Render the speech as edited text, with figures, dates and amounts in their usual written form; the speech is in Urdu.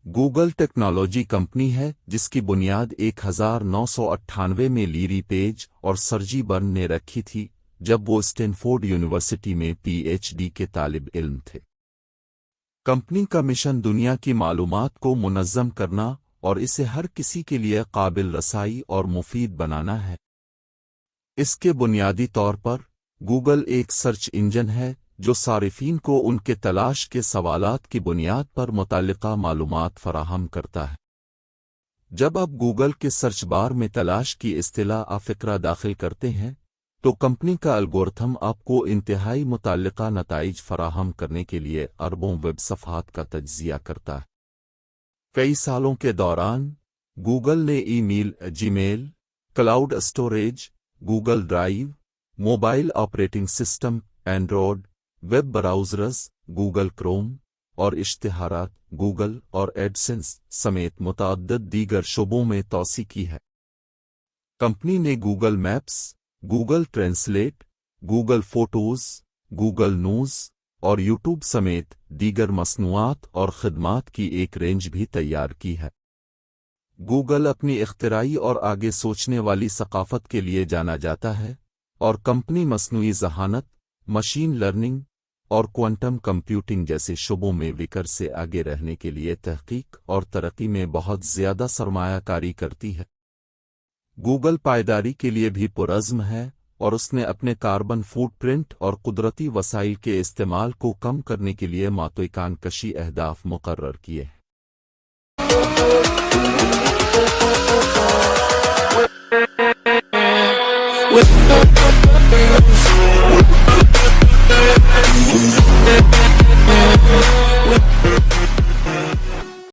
گوگل ٹیکنالوجی کمپنی ہے جس کی بنیاد 1998 میں لیری پیج اور سرجی برن نے رکھی تھی جب وہ اسٹینفورڈ یونیورسٹی میں پی ایچ ڈی کے طالب علم تھے۔ کمپنی کا مشن دنیا کی معلومات کو منظم کرنا اور اسے ہر کسی کے لیے قابل رسائی اور مفید بنانا ہے۔ اس کے بنیادی طور پر گوگل ایک سرچ انجن ہے جو صارفین کو ان کے تلاش کے سوالات کی بنیاد پر متعلقہ معلومات فراہم کرتا ہے۔ جب آپ گوگل کے سرچ بار میں تلاش کی اصطلاح فقرہ داخل کرتے ہیں تو کمپنی کا الگورتھم آپ کو انتہائی متعلقہ نتائج فراہم کرنے کے لیے اربوں ویب صفحات کا تجزیہ کرتا ہے۔ کئی سالوں کے دوران گوگل نے email, Gmail, cloud storage, Google Drive, mobile operating system, Android, web browsers, Google Chrome اور اشتہارات، گوگل اور ایڈسنس سمیت متعدد دیگر شعبوں میں توسیع کی ہے۔ کمپنی نے Google maps, Google translate, Google photos, Google news اور یوٹیوب سمیت دیگر مصنوعات اور خدمات کی ایک رینج بھی تیار کی ہے۔ گوگل اپنی اختراعی اور آگے سوچنے والی ثقافت کے لیے جانا جاتا ہے اور کمپنی مصنوعی ذہانت، مشین لرننگ اور کوانٹم کمپیوٹنگ جیسے شعبوں میں وکر سے آگے رہنے کے لیے تحقیق اور ترقی میں بہت زیادہ سرمایہ کاری کرتی ہے۔ گوگل پائیداری کے لیے بھی پرعزم ہے اور اس نے اپنے کاربن فوٹ پرنٹ اور قدرتی وسائل کے استعمال کو کم کرنے کے لیے متعدد کشی اہداف مقرر کیے ہیں۔